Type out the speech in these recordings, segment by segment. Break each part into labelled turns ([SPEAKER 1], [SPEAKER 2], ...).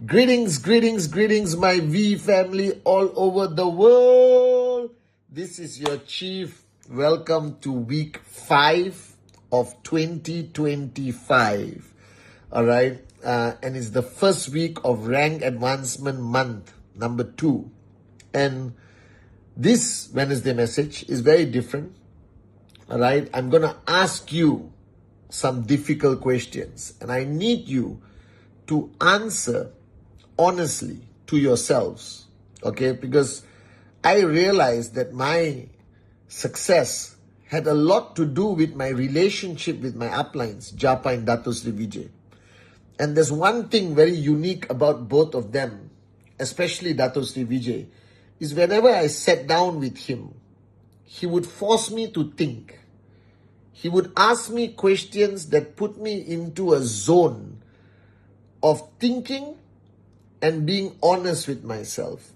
[SPEAKER 1] Greetings, my V family all over the world. This is your chief. Welcome to week 5 of 2025. All right. And it's the first week of rank advancement month, number 2. And this Wednesday message is very different. All right. I'm going to ask you some difficult questions, and I need you to answer honestly to yourselves, okay? Because I realized that my success had a lot to do with my relationship with my uplines, Japa and Dato Sri Vijay. And there's one thing very unique about both of them, especially Dato Sri Vijay, is whenever I sat down with him, he would force me to think. He would ask me questions that put me into a zone of thinking and being honest with myself.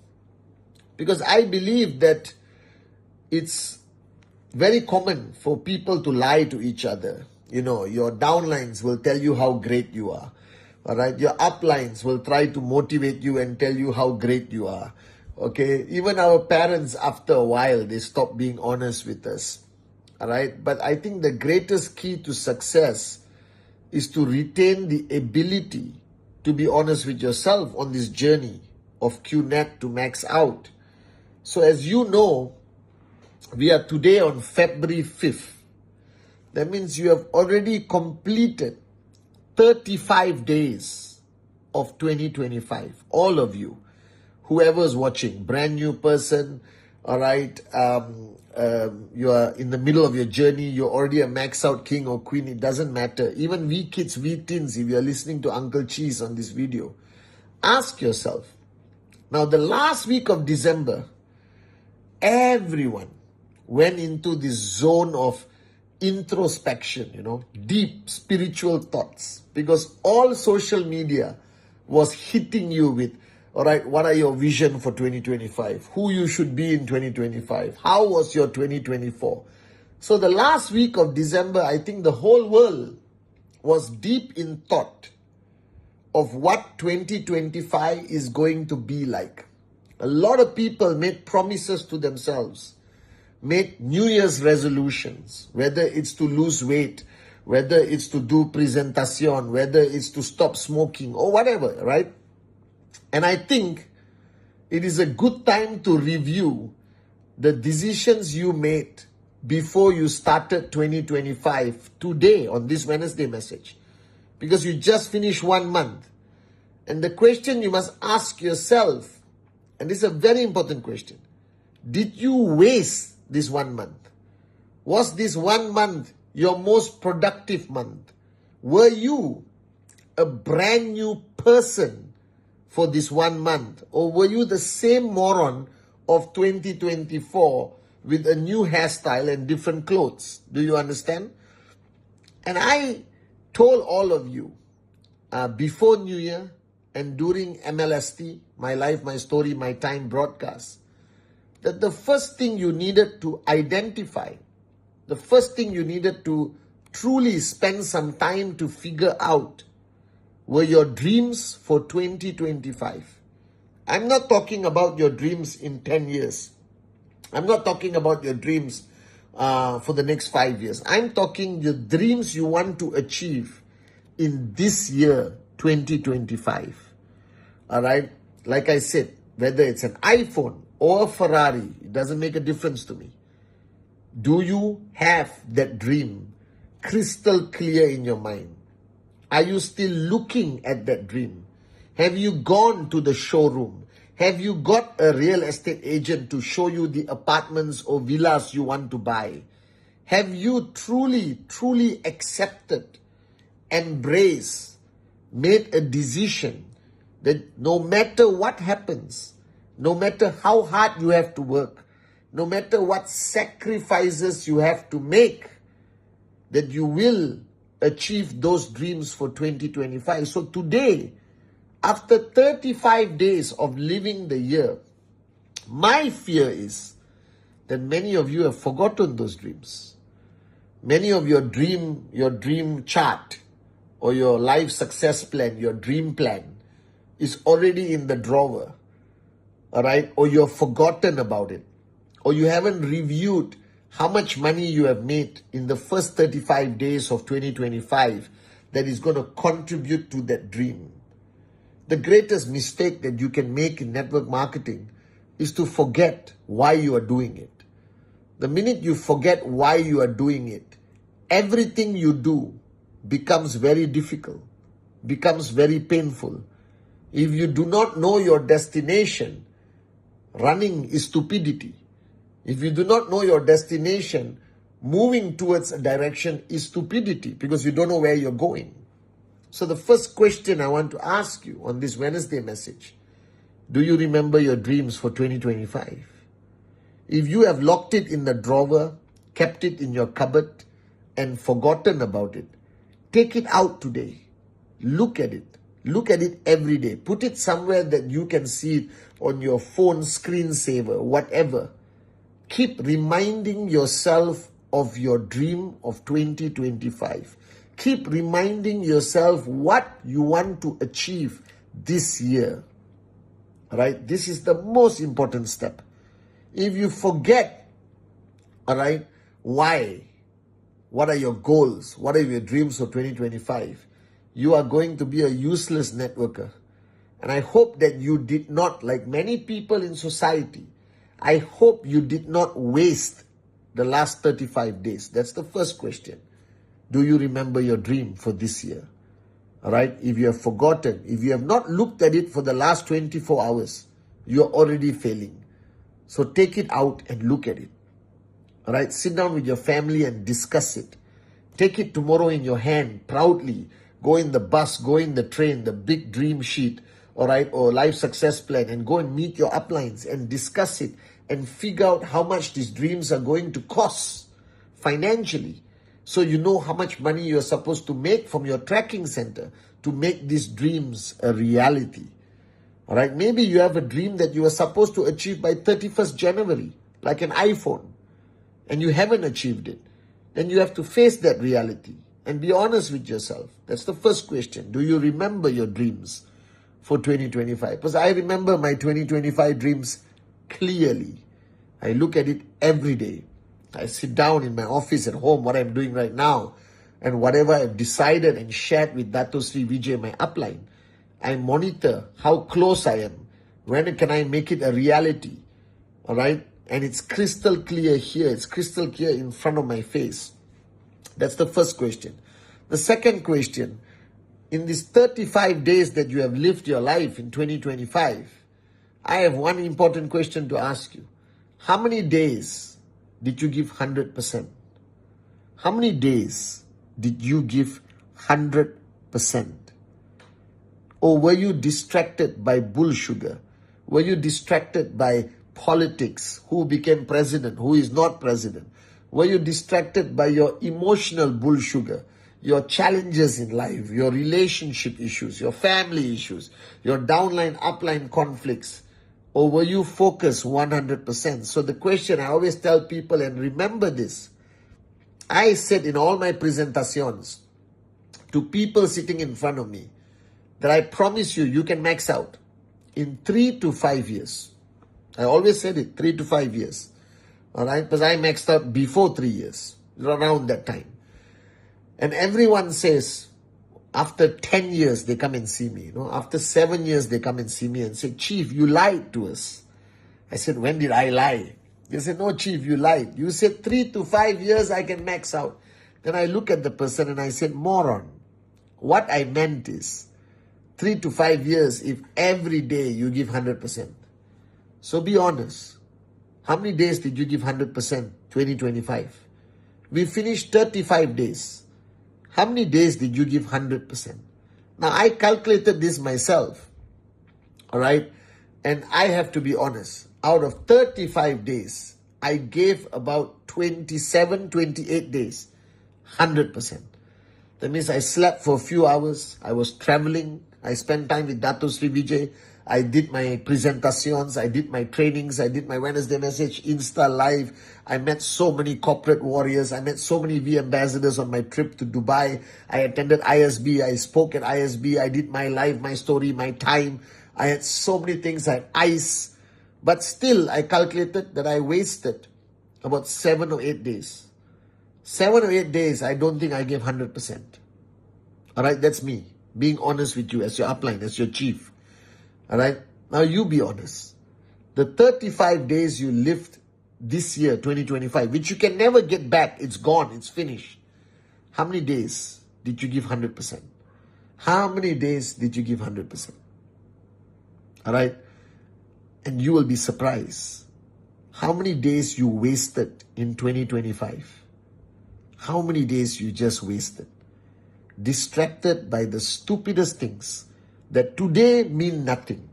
[SPEAKER 1] Because I believe that it's very common for people to lie to each other. You know, your downlines will tell you how great you are. All right, your uplines will try to motivate you and tell you how great you are. Okay, even our parents, after a while, they stop being honest with us. All right, but I think the greatest key to success is to retain the ability to be honest with yourself on this journey of QNet to max out. So as you know, we are today on February 5th. That means you have already completed 35 days of 2025. All of you, whoever's watching, brand new person, all right, you are in the middle of your journey, you're already a max out king or queen, it doesn't matter. Even we kids, we teens, if you're listening to Uncle Cheese on this video, ask yourself, now the last week of December, everyone went into this zone of introspection, deep spiritual thoughts, because all social media was hitting you with, all right, what are your vision for 2025? Who you should be in 2025? How was your 2024? So the last week of December, I think the whole world was deep in thought of what 2025 is going to be like. A lot of people made promises to themselves, made New Year's resolutions, whether it's to lose weight, whether it's to do presentation, whether it's to stop smoking or whatever, right? And I think it is a good time to review the decisions you made before you started 2025 today on this Wednesday message. Because you just finished 1 month. And the question you must ask yourself, and this is a very important question, did you waste this 1 month? Was this 1 month your most productive month? Were you a brand new person for this 1 month? Or were you the same moron of 2024 with a new hairstyle and different clothes? Do you understand? And I told all of you before New Year and during MLST, My Life, My Story, My Time broadcast, that the first thing you needed to identify, the first thing you needed to truly spend some time to figure out were your dreams for 2025. I'm not talking about your dreams in 10 years. I'm not talking about your dreams for the next 5 years. I'm talking the dreams you want to achieve in this year, 2025. All right? Like I said, whether it's an iPhone or a Ferrari, it doesn't make a difference to me. Do you have that dream crystal clear in your mind? Are you still looking at that dream? Have you gone to the showroom? Have you got a real estate agent to show you the apartments or villas you want to buy? Have you truly accepted, embraced, made a decision that no matter what happens, no matter how hard you have to work, no matter what sacrifices you have to make, that you will achieve those dreams for 2025. So today, after 35 days of living the year, my fear is that many of you have forgotten those dreams. Many of your dream chart or your life success plan, your dream plan, is already in the drawer, all right, or you've forgotten about it, or you haven't reviewed how much money you have made in the first 35 days of 2025 that is going to contribute to that dream. The greatest mistake that you can make in network marketing is to forget why you are doing it. The minute you forget why you are doing it, everything you do becomes very difficult, becomes very painful. If you do not know your destination, running is stupidity. If you do not know your destination, moving towards a direction is stupidity because you don't know where you're going. So the first question I want to ask you on this Wednesday message, do you remember your dreams for 2025? If you have locked it in the drawer, kept it in your cupboard, and forgotten about it, take it out today. Look at it. Look at it every day. Put it somewhere that you can see it on your phone screensaver, whatever. Keep reminding yourself of your dream of 2025. Keep reminding yourself what you want to achieve this year. All right? This is the most important step. If you forget, all right, why? What are your goals? What are your dreams for 2025? You are going to be a useless networker. And I hope that you did not, like many people in society, I hope you did not waste the last 35 days. That's the first question. Do you remember your dream for this year? All right? If you have forgotten, if you have not looked at it for the last 24 hours, you're already failing. So take it out and look at it. All right? Sit down with your family and discuss it. Take it tomorrow in your hand proudly. Go in the bus, go in the train, the big dream sheet, all right, or life success plan, and go and meet your uplines and discuss it and figure out how much these dreams are going to cost financially. So you know how much money you're supposed to make from your tracking center to make these dreams a reality. All right, maybe you have a dream that you are supposed to achieve by 31st January, like an iPhone, and you haven't achieved it. Then you have to face that reality and be honest with yourself. That's the first question. Do you remember your dreams for 2025? Because I remember my 2025 dreams clearly. I look at it every day. I sit down in my office at home, what I'm doing right now, and whatever I've decided and shared with Dato Sri Vijay, my upline, I monitor how close I am. When can I make it a reality? All right? And it's crystal clear here. It's crystal clear in front of my face. That's the first question. The second question, in these 35 days that you have lived your life in 2025, I have one important question to ask you. How many days did you give 100%? How many days did you give 100%? Or were you distracted by bull sugar? Were you distracted by politics? Who became president? Who is not president? Were you distracted by your emotional bull sugar? Your challenges in life, your relationship issues, your family issues, your downline, upline conflicts? Or were you focused 100%? So the question I always tell people, and remember this, I said in all my presentations to people sitting in front of me that I promise you, you can max out in 3 to 5 years. I always said it, 3 to 5 years. All right, because I maxed out before 3 years, around that time. And everyone says, after 10 years, they come and see me. After 7 years, they come and see me and say, Chief, you lied to us. I said, when did I lie? They said, no, Chief, you lied. You said 3 to 5 years, I can max out. Then I look at the person and I said, moron. What I meant is, 3 to 5 years if every day you give 100%. So be honest. How many days did you give 100% 2025? We finished 35 days. How many days did you give 100%? Now, I calculated this myself. All right? And I have to be honest. Out of 35 days, I gave about 27, 28 days, 100%. That means I slept for a few hours. I was traveling. I spent time with Dato Sri Vijay. I did my presentations, I did my trainings, I did my Wednesday message, Insta Live. I met so many corporate warriors. I met so many V ambassadors on my trip to Dubai. I attended ISB. I spoke at ISB. I did my live, my story, my time. I had so many things, I had ice. But still, I calculated that I wasted about 7 or 8 days. 7 or 8 days, I don't think I gave 100%. All right, that's me being honest with you as your upline, as your chief. All right, now you be honest. The 35 days you lived this year, 2025, which you can never get back, it's gone, it's finished. How many days did you give 100%? How many days did you give 100%? All right, and you will be surprised how many days you wasted in 2025. How many days you just wasted, distracted by the stupidest things that today mean nothing.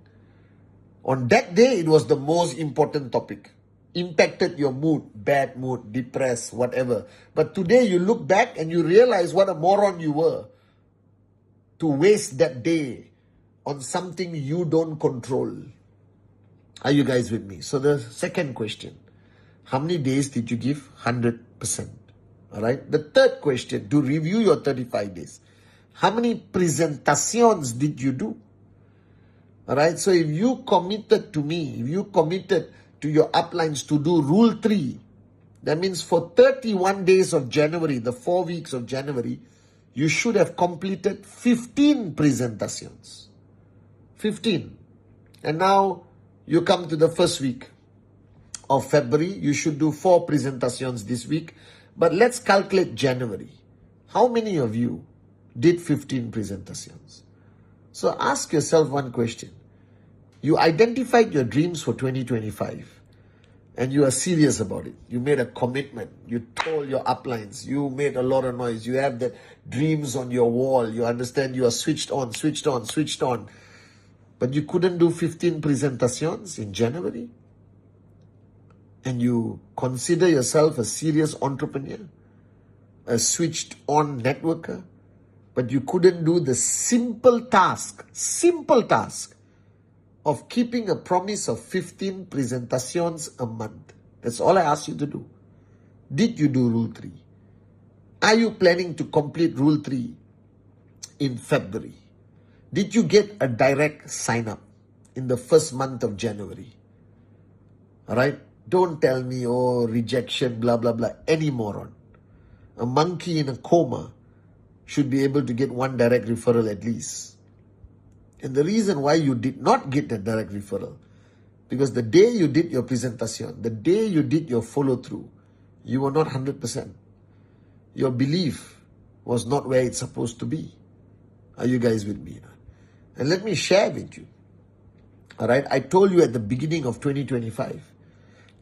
[SPEAKER 1] On that day, it was the most important topic. Impacted your mood, bad mood, depressed, whatever. But today you look back and you realize what a moron you were to waste that day on something you don't control. Are you guys with me? So the second question, how many days did you give 100%? All right. The third question, to review your 35 days. How many presentations did you do? All right. So if you committed to me, if you committed to your uplines to do rule 3, that means for 31 days of January, the 4 weeks of January, you should have completed 15 presentations. 15. And now you come to the first week of February, you should do 4 presentations this week. But let's calculate January. How many of you did 15 presentations? So ask yourself one question. You identified your dreams for 2025 and you are serious about it. You made a commitment. You told your uplines. You made a lot of noise. You have the dreams on your wall. You understand you are switched on. But you couldn't do 15 presentations in January? And you consider yourself a serious entrepreneur, a switched on networker, but you couldn't do the simple task of keeping a promise of 15 presentations a month. That's all I asked you to do. Did you do Rule 3? Are you planning to complete Rule 3 in February? Did you get a direct sign up in the first month of January? All right? Don't tell me, oh, rejection, blah, blah, blah. Any moron. A monkey in a coma should be able to get 1 direct referral at least. And the reason why you did not get that direct referral, because the day you did your presentation, the day you did your follow-through, you were not 100%. Your belief was not where it's supposed to be. Are you guys with me? And let me share with you. All right, I told you at the beginning of 2025,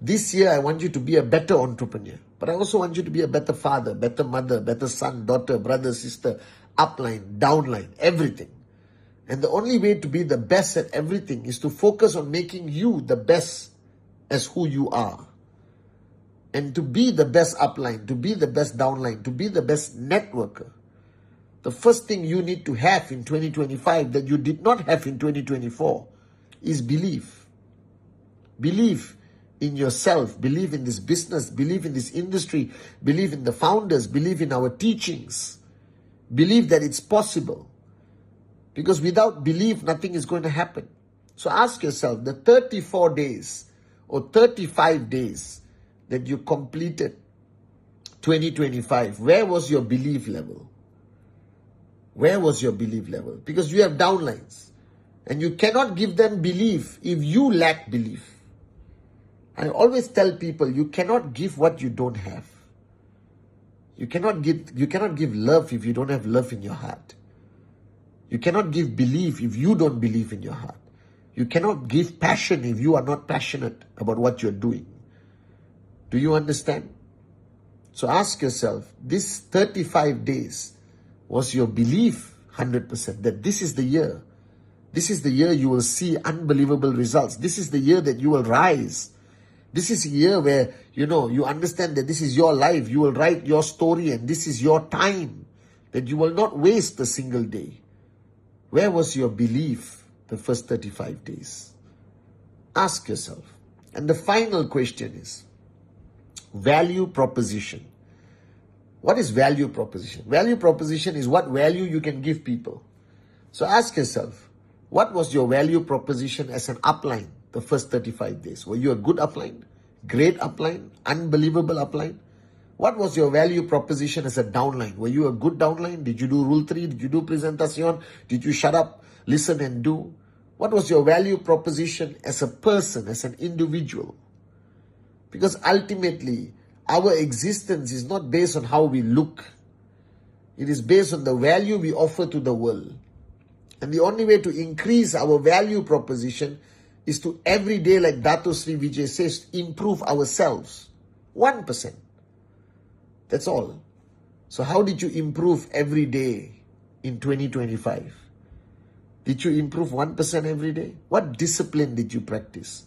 [SPEAKER 1] this year I want you to be a better entrepreneur, but I also want you to be a better father, better mother, better son, daughter, brother, sister, upline, downline, everything. And the only way to be the best at everything is to focus on making you the best as who you are. And to be the best upline, to be the best downline, to be the best networker, the first thing you need to have in 2025 that you did not have in 2024 is belief. Believe in yourself, believe in this business, believe in this industry, believe in the founders, believe in our teachings, believe that it's possible. Because without belief, nothing is going to happen. So ask yourself, the 34 days or 35 days that you completed 2025, where was your belief level? Where was your belief level? Because you have downlines and you cannot give them belief if you lack belief. I always tell people, you cannot give what you don't have. You cannot give love if you don't have love in your heart. You cannot give belief if you don't believe in your heart. You cannot give passion if you are not passionate about what you're doing. Do you understand? So ask yourself, this 35 days, was your belief 100% that this is the year? This is the year you will see unbelievable results. This is the year that you will rise. This is a year where, you understand that this is your life. You will write your story and this is your time. That you will not waste a single day. Where was your belief the first 35 days? Ask yourself. And the final question is, value proposition. What is value proposition? Value proposition is what value you can give people. So ask yourself, What was your value proposition as an upline the first 35 days? Were you a good upline? Great upline? Unbelievable upline? What was your value proposition as a downline? Were you a good downline? Did you do Rule 3? Did you do Presentation? Did you shut up, listen and do? What was your value proposition as a person, as an individual? Because ultimately, our existence is not based on how we look. It is based on the value we offer to the world. And the only way to increase our value proposition is to every day, like Dato Sri Vijay says, improve ourselves. 1%. That's all. So how did you improve every day in 2025? Did you improve 1% every day? What discipline did you practice?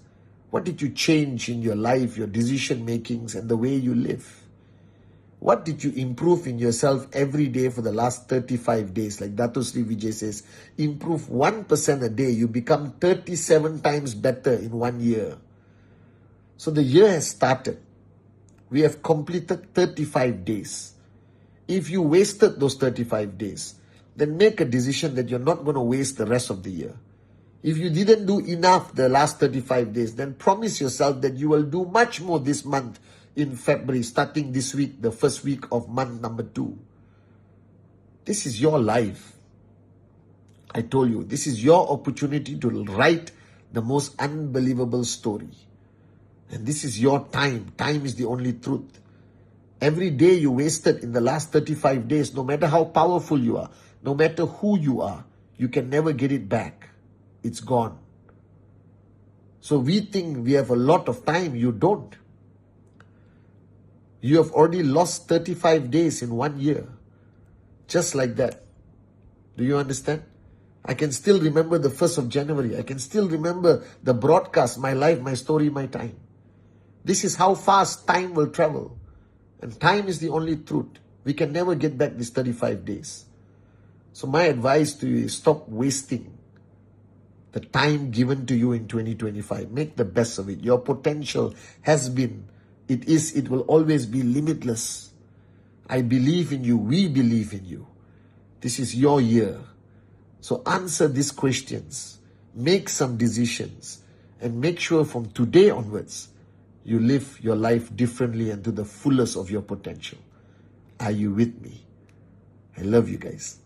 [SPEAKER 1] What did you change in your life, your decision makings and the way you live? What did you improve in yourself every day for the last 35 days? Like Dato Sri Vijay says, improve 1% a day. You become 37 times better in 1 year. So the year has started. We have completed 35 days. If you wasted those 35 days, then make a decision that you're not going to waste the rest of the year. If you didn't do enough the last 35 days, then promise yourself that you will do much more this month in February, starting this week, the first week of month number 2. This is your life. I told you, this is your opportunity to write the most unbelievable story. And this is your time. Time is the only truth. Every day you wasted in the last 35 days, no matter how powerful you are, no matter who you are, you can never get it back. It's gone. So we think we have a lot of time. You don't. You have already lost 35 days in 1 year. Just like that. Do you understand? I can still remember the 1st of January. I can still remember the broadcast, my life, my story, my time. This is how fast time will travel. And time is the only truth. We can never get back these 35 days. So my advice to you is stop wasting the time given to you in 2025. Make the best of it. Your potential has been, it will always be limitless. I believe in you. We believe in you. This is your year. So answer these questions. Make some decisions. And make sure from today onwards, you live your life differently and to the fullest of your potential. Are you with me? I love you guys.